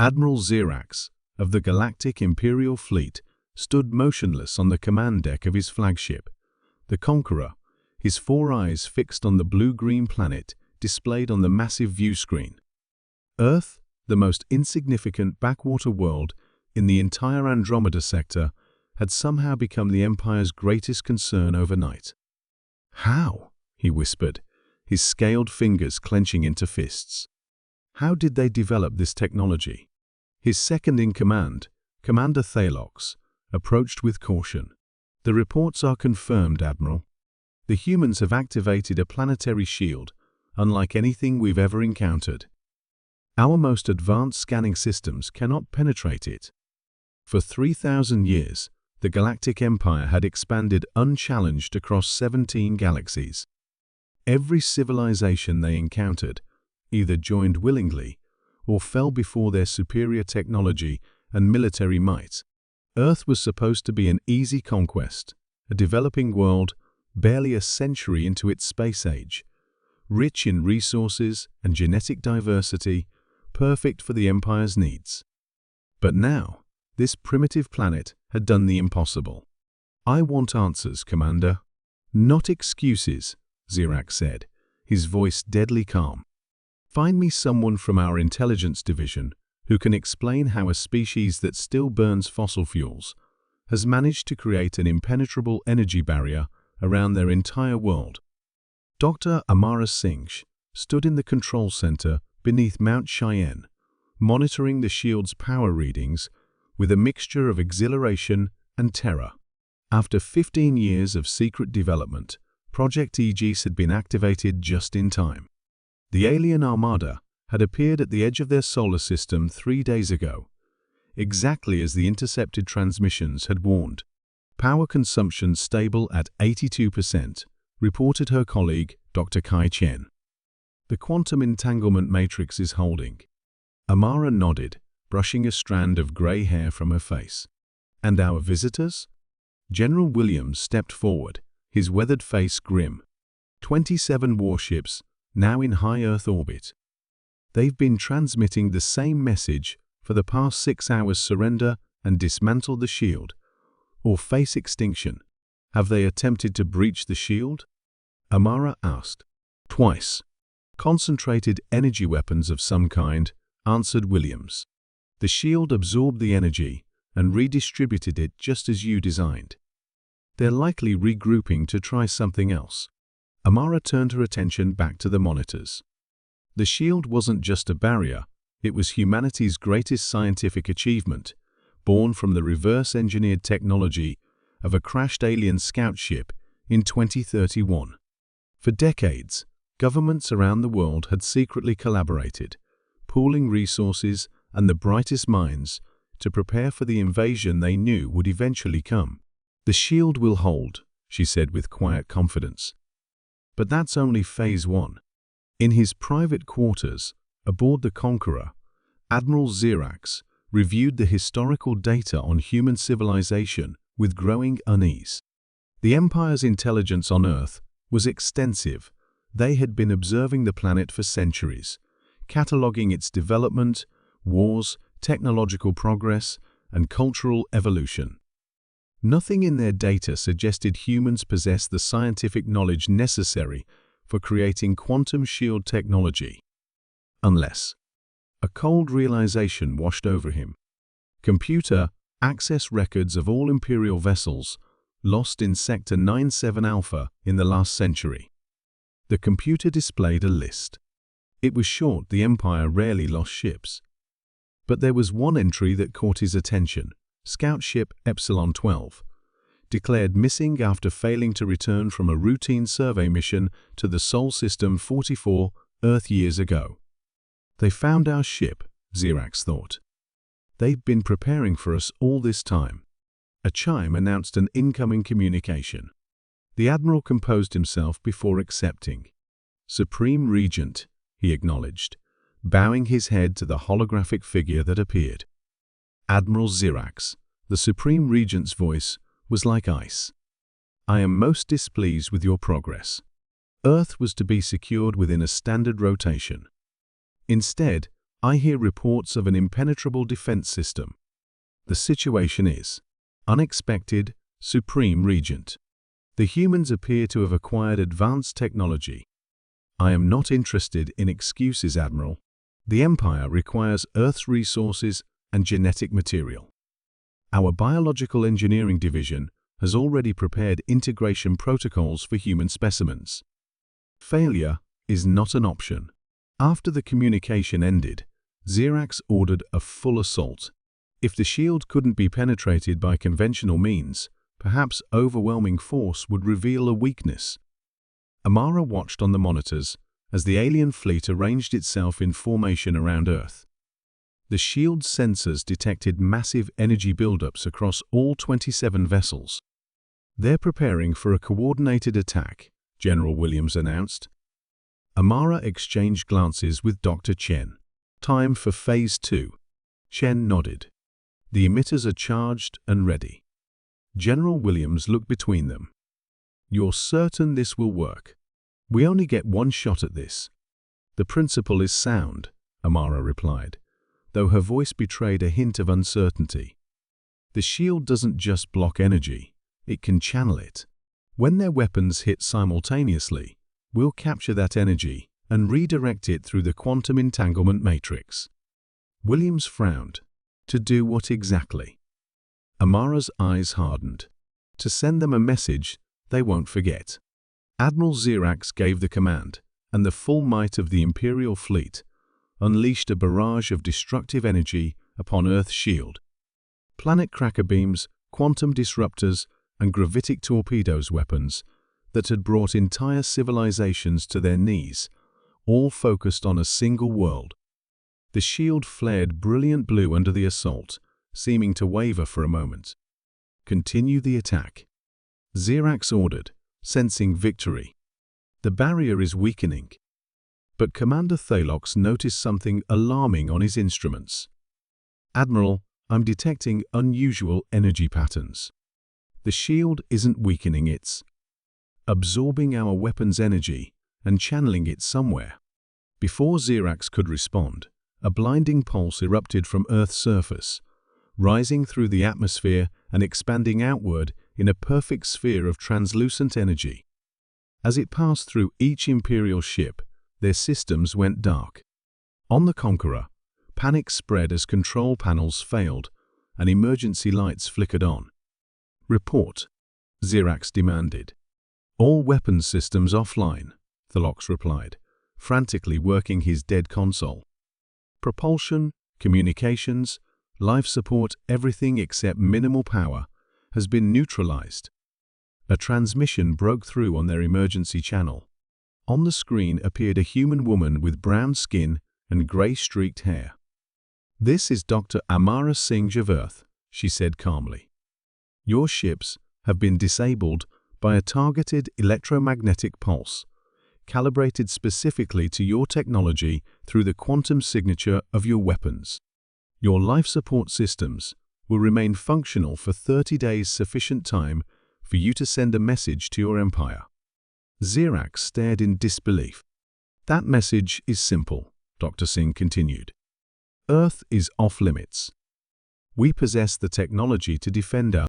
Admiral Xerax, of the Galactic Imperial Fleet, stood motionless on the command deck of his flagship, the Conqueror, his 4 eyes fixed on the blue-green planet displayed on the massive view screen. Earth, the most insignificant backwater world in the entire Andromeda sector, had somehow become the Empire's greatest concern overnight. "How?" he whispered, his scaled fingers clenching into fists. "How did they develop this technology?" His second-in-command, Commander Thalox, approached with caution. "The reports are confirmed, Admiral. The humans have activated a planetary shield, unlike anything we've ever encountered. Our most advanced scanning systems cannot penetrate it." For 3,000 years, the Galactic Empire had expanded unchallenged across 17 galaxies. Every civilization they encountered either joined willingly or fell before their superior technology and military might. Earth was supposed to be an easy conquest, a developing world barely a century into its space age, rich in resources and genetic diversity, perfect for the Empire's needs. But now, this primitive planet had done the impossible. "I want answers, Commander." "Not excuses," Xerax said, his voice deadly calm. "Find me someone from our intelligence division who can explain how a species that still burns fossil fuels has managed to create an impenetrable energy barrier around their entire world." Dr. Amara Singh stood in the control center beneath Mount Cheyenne, monitoring the shield's power readings with a mixture of exhilaration and terror. After 15 years of secret development, Project Aegis had been activated just in time. The alien armada had appeared at the edge of their solar system 3 days ago, exactly as the intercepted transmissions had warned. "Power consumption stable at 82%, reported her colleague, Dr. Kai Chen. "The quantum entanglement matrix is holding." Amara nodded, brushing a strand of gray hair from her face. "And our visitors?" General Williams stepped forward, his weathered face grim. 27 warships, now in high Earth orbit. "They've been transmitting the same message for the past 6 hours: surrender and dismantle the shield, or face extinction. Have they attempted to breach the shield?" Amara asked. "Twice. Concentrated energy weapons of some kind," answered Williams. "The shield absorbed the energy and redistributed it just as you designed. They're likely regrouping to try something else." Amara turned her attention back to the monitors. The shield wasn't just a barrier, it was humanity's greatest scientific achievement, born from the reverse-engineered technology of a crashed alien scout ship in 2031. For decades, governments around the world had secretly collaborated, pooling resources and the brightest minds to prepare for the invasion they knew would eventually come. "The shield will hold," she said with quiet confidence. But that's only phase 1. In his private quarters, aboard the Conqueror, Admiral Xerax reviewed the historical data on human civilization with growing unease. The Empire's intelligence on Earth was extensive. They had been observing the planet for centuries, cataloging its development, wars, technological progress, and cultural evolution. Nothing in their data suggested humans possessed the scientific knowledge necessary for creating quantum shield technology. Unless a cold realization washed over him. Computer access records of all Imperial vessels lost in Sector 97 Alpha in the last century. The computer displayed a list. It was short. The Empire rarely lost ships. But there was one entry that caught his attention. Scout ship Epsilon 12, declared missing after failing to return from a routine survey mission to the Sol System 44 Earth years ago. "They found our ship," Xerax thought. "They've been preparing for us all this time." A chime announced an incoming communication. The Admiral composed himself before accepting. "Supreme Regent," he acknowledged, bowing his head to the holographic figure that appeared. Admiral Xerax, the Supreme Regent's voice was like ice. "I am most displeased with your progress. Earth was to be secured within a standard rotation. Instead, I hear reports of an impenetrable defense system. The situation is unexpected, Supreme Regent. The humans appear to have acquired advanced technology. I am not interested in excuses, Admiral. The Empire requires Earth's resources and genetic material. Our Biological Engineering Division has already prepared integration protocols for human specimens. Failure is not an option. After the communication ended, Xerax ordered a full assault. If the shield couldn't be penetrated by conventional means, perhaps overwhelming force would reveal a weakness. Amara watched on the monitors as the alien fleet arranged itself in formation around Earth. The shield's sensors detected massive energy buildups across all 27 vessels. They're preparing for a coordinated attack, General Williams announced. Amara exchanged glances with Dr. Chen. Time for Phase 2. Chen nodded. The emitters are charged and ready. General Williams looked between them. You're certain this will work? We only get one shot at this. The principle is sound, Amara replied, though her voice betrayed a hint of uncertainty. The shield doesn't just block energy, it can channel it. When their weapons hit simultaneously, we'll capture that energy and redirect it through the quantum entanglement matrix. Williams frowned. To do what exactly? Amara's eyes hardened. To send them a message they won't forget. Admiral Xerax gave the command, and the full might of the Imperial fleet unleashed a barrage of destructive energy upon Earth's shield. Planet cracker beams, quantum disruptors, and gravitic torpedoes weapons that had brought entire civilizations to their knees, all focused on a single world. The shield flared brilliant blue under the assault, seeming to waver for a moment. Continue the attack, Xerax ordered, sensing victory. The barrier is weakening. But Commander Thalox noticed something alarming on his instruments. Admiral, I'm detecting unusual energy patterns. The shield isn't weakening, it's absorbing our weapon's energy and channeling it somewhere. Before Xerax could respond, a blinding pulse erupted from Earth's surface, rising through the atmosphere and expanding outward in a perfect sphere of translucent energy. As it passed through each Imperial ship, their systems went dark. On the Conqueror, panic spread as control panels failed and emergency lights flickered on. Report, Xerax demanded. All weapons systems offline, Thalox replied, frantically working his dead console. Propulsion, communications, life support, everything except minimal power has been neutralized. A transmission broke through on their emergency channel. On the screen appeared a human woman with brown skin and gray-streaked hair. This is Dr. Amara Singh of Earth, she said calmly. Your ships have been disabled by a targeted electromagnetic pulse, calibrated specifically to your technology through the quantum signature of your weapons. Your life support systems will remain functional for 30 days, sufficient time for you to send a message to your empire. Xerax stared in disbelief. That message is simple, Dr. Singh continued. Earth is off limits. We possess the technology to defend our